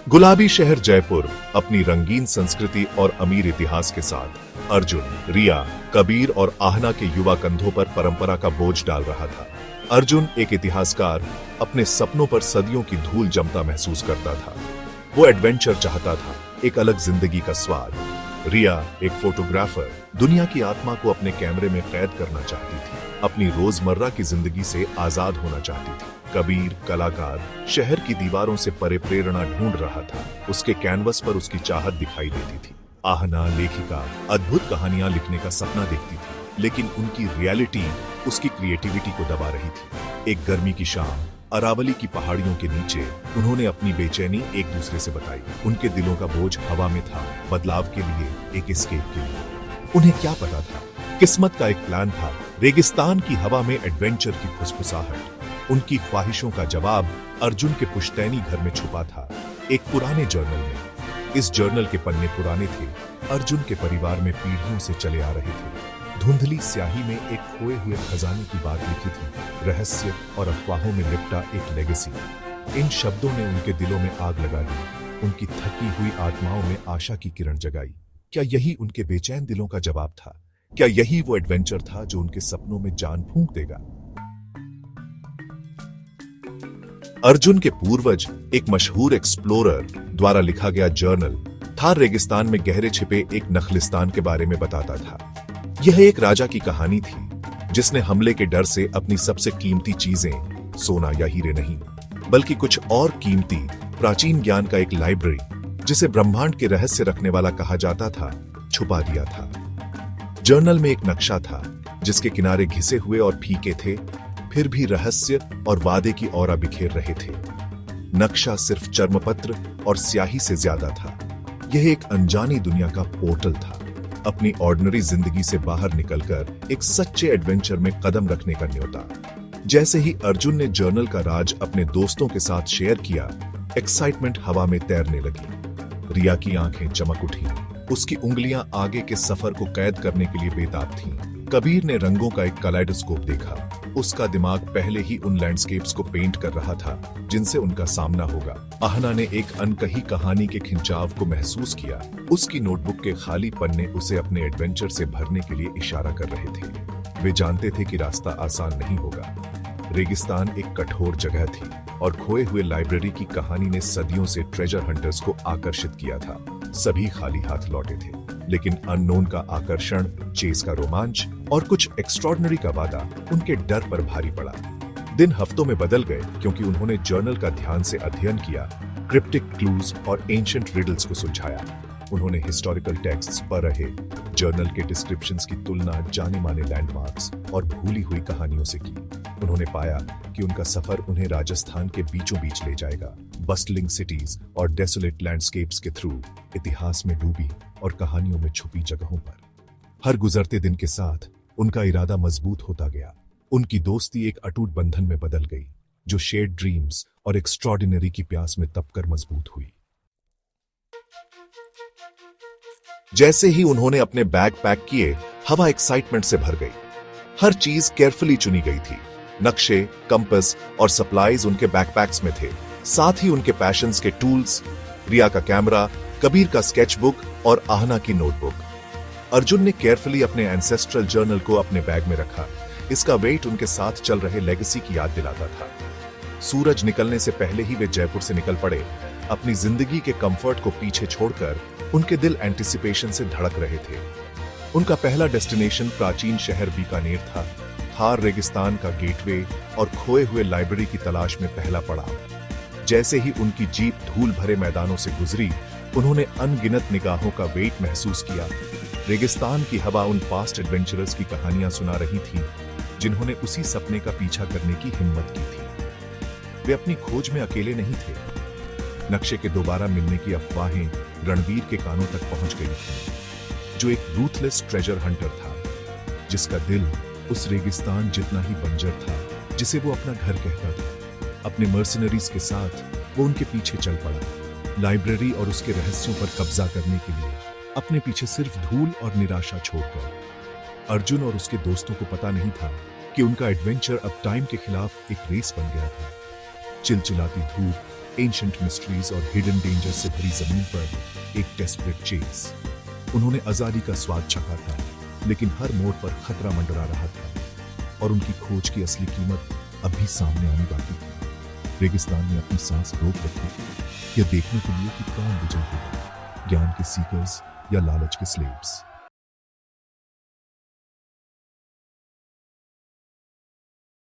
गुलाबी शहर जयपुर अपनी रंगीन संस्कृति और अमीर इतिहास के साथ अर्जुन, रिया, कबीर और आहना के युवा कंधों पर परंपरा का बोझ डाल रहा था। अर्जुन एक इतिहासकार अपने सपनों पर सदियों की धूल जमता महसूस करता था। वो एडवेंचर चाहता था, एक अलग जिंदगी का स्वाद। रिया एक फोटोग्राफर दुनिया की आत्मा को अपने कैमरे में कैद करना चाहती थी, अपनी रोजमर्रा की जिंदगी से आजाद होना चाहती थी। कबीर कलाकार शहर की दीवारों से परे प्रेरणा ढूंढ रहा था, उसके कैनवस पर उसकी चाहत दिखाई देती थी। आहना लेखिका अद्भुत कहानियां लिखने का सपना देखती थी, लेकिन उनकी रियलिटी उसकी क्रिएटिविटी को दबा रही थी। एक गर्मी की शाम अरावली की पहाड़ियों के नीचे उन्होंने अपनी बेचैनी एक दूसरे से बताई। उनके दिलों का बोझ हवा में था, बदलाव के लिए, एक एस्केप के लिए। उन्हें क्या पता था, किस्मत का एक प्लान था, रेगिस्तान की हवा में एडवेंचर की फुसफुसाहट। उनकी ख्वाहिशों का जवाब अर्जुन के पुश्तैनी घर में छुपा था, एक पुराने जर्नल में। इस जर्नल के पन्ने पुराने थे, अर्जुन के परिवार में पीढ़ियों से चले आ रहे थे। धुंधली स्याही में एक खोए हुए खजाने की बात लिखी थी, रहस्य और अफवाहों में लिपटा एक लेगेसी। इन शब्दों ने उनके दिलों में आग लगा दी, उनकी थकी हुई आत्माओं में आशा की किरण जगाई। क्या यही उनके बेचैन दिलों का जवाब था? क्या यही वो एडवेंचर था जो उनके सपनों में जान फूंक देगा? अर्जुन के पूर्वज एक मशहूर एक्सप्लोरर द्वारा लिखा गया जर्नल थार रेगिस्तान में गहरे छिपे एक नखलिस्तान के बारे में बताता था। यह एक राजा की कहानी थी, जिसने हमले के डर से अपनी सबसे कीमती चीजें, सोना या हीरे नहीं, बल्कि कुछ और कीमती प्राचीन ज्ञान का एक लाइब्रेरी, जिसे ब्रह्मांड के रहस्य रखने वाला कहा जाता था, छुपा दिया था। जर्नल में एक नक्शा था, जिसके किनारे घिसे हुए और फीके थे, फिर भी रहस्य और वादे की औरा बिखेर रहे थे। नक्शा सिर्फ चर्मपत्र और स्याही से ज्यादा था। यह एक अनजानी दुनिया का पोर्टल था, अपनी ऑर्डिनरी जिंदगी से बाहर निकलकर एक सच्चे एडवेंचर में कदम रखने का न्योता। जैसे ही अर्जुन ने जर्नल का राज अपने दोस्तों के साथ शेयर किया, एक्साइटमेंट हवा में तैरने लगी। रिया की आंखें चमक उठी, उसकी उंगलियां आगे के सफर को कैद करने के लिए बेताब थीं। कबीर ने रंगों का एक कलाइडोस्कोप देखा, उसका दिमाग पहले ही उन लैंडस्केप्स को पेंट कर रहा था जिनसे उनका सामना होगा। आहना ने एक अनकही कहानी के खिंचाव को महसूस किया, उसकी नोटबुक के खाली पन्ने उसे अपने एडवेंचर से भरने के लिए इशारा कर रहे थे। वे जानते थे कि रास्ता आसान नहीं होगा। रेगिस्तान एक कठोर जगह थी और खोए हुए लाइब्रेरी की कहानी ने सदियों से ट्रेजर हंटर्स को आकर्षित किया था। सभी खाली हाथ लौटे थे, लेकिन अननोन का आकर्षण, चेस का रोमांच और कुछ एक्स्ट्रॉर्डिनरी का वादा उनके डर पर भारी पड़ा। दिन हफ्तों में बदल गए, क्योंकि उन्होंने जर्नल का ध्यान से अध्ययन किया, क्रिप्टिक क्लूज और एंशिएंट रिडल्स को सुलझाया। उन्होंने हिस्टोरिकल टेक्स्ट्स पर रहे, जर्नल के डिस्क्रिप्शंस की तुलना जाने माने लैंडमार्क्स और भूली हुई कहानियों से की। उन्होंने पाया कि उनका सफर उन्हें राजस्थान के बीचों बीच ले जाएगा, बस्टलिंग सिटीज और डेसोलेट लैंडस्केप्स के थ्रू, इतिहास में डूबी और कहानियों में छुपी जगहों पर। हर गुजरते दिन के साथ उनका इरादा मजबूत होता गया। उनकी दोस्ती एक अटूट बंधन में बदल गई, जो शेयर्ड ड्रीम्स और एक्स्ट्रॉर्डिनरी की प्यास में तपकर मजबूत हुई। जैसे ही उन्होंने अपने बैग पैक किए, हवा एक्साइटमेंट से भर गई। हर चीज केयरफुली चुनी गई थी। नक्शे, कंपास और सप्लाईज उनके बैकपैक्स में थे, साथ ही उनके पैशंस के टूल्स, रिया का कैमरा, कबीर का स्केचबुक और आहना की नोटबुक। अर्जुन ने केयरफुली अपने एंसेस्ट्रल जर्नल को अपने बैग में रखा। इसका वेट उनके साथ चल रहे लेगेसी की याद दिलाता था। सूरज निकलने से पहले ही वे जयपुर से निकल पड़े। अपनी जिंदगी के कंफर्ट को पीछे छोड़कर उनके दिल एंटिसिपेशन से धड़क रहे थे। उनका पहला डेस्टिनेशन प्राचीन शहर बीकानेर था, थार रेगिस्तान का गेटवे और खोए हुए लाइब्रेरी की तलाश में पहला पड़ाव। जैसे ही उनकी जीप धूल भरे मैदानों से गुजरी, उन्होंने अनगिनत निगाहों का वेट महसूस किया। रेगिस्तान की हवा उन पास्ट एडवेंचरर्स की कहानियां सुना रही थी, जिन्होंने उसी सपने का पीछा करने की हिम्मत की थी। वे अपनी खोज में अकेले नहीं थे। नक्शे के दोबारा मिलने की अफवाहें रणवीर के कानों तक पहुंच गई थी, जो एक रूथलेस ट्रेजर हंटर था, जिसका दिल उस रेगिस्तान जितना ही बंजर था जिसे वो अपना घर कहता था। अपने मर्सिनरीज के साथ वो उनके पीछे चल पड़ा, लाइब्रेरी और उसके रहस्यों पर कब्जा करने के लिए, अपने पीछे सिर्फ धूल और निराशा छोड़कर। अर्जुन और उसके दोस्तों को पता नहीं था कि उनका एडवेंचर अब टाइम के खिलाफ एक रेस बन गया था। चिलचिलाती धूप, एंशंट मिस्ट्रीज और हिडन डेंजर से भरी जमीन पर एक डेस्परेट चेस। उन्होंने आजादी का स्वाद चखा था, लेकिन हर मोड़ पर खतरा मंडरा रहा था और उनकी खोज की असली कीमत अब भी सामने आनी बाकी थी। रेगिस्तान ने अपनी सांस रोक रखी थी, यह देखने के लिए कि कौन विजय होगा, ज्ञान के सीकर्स या लालच के स्लेव्स।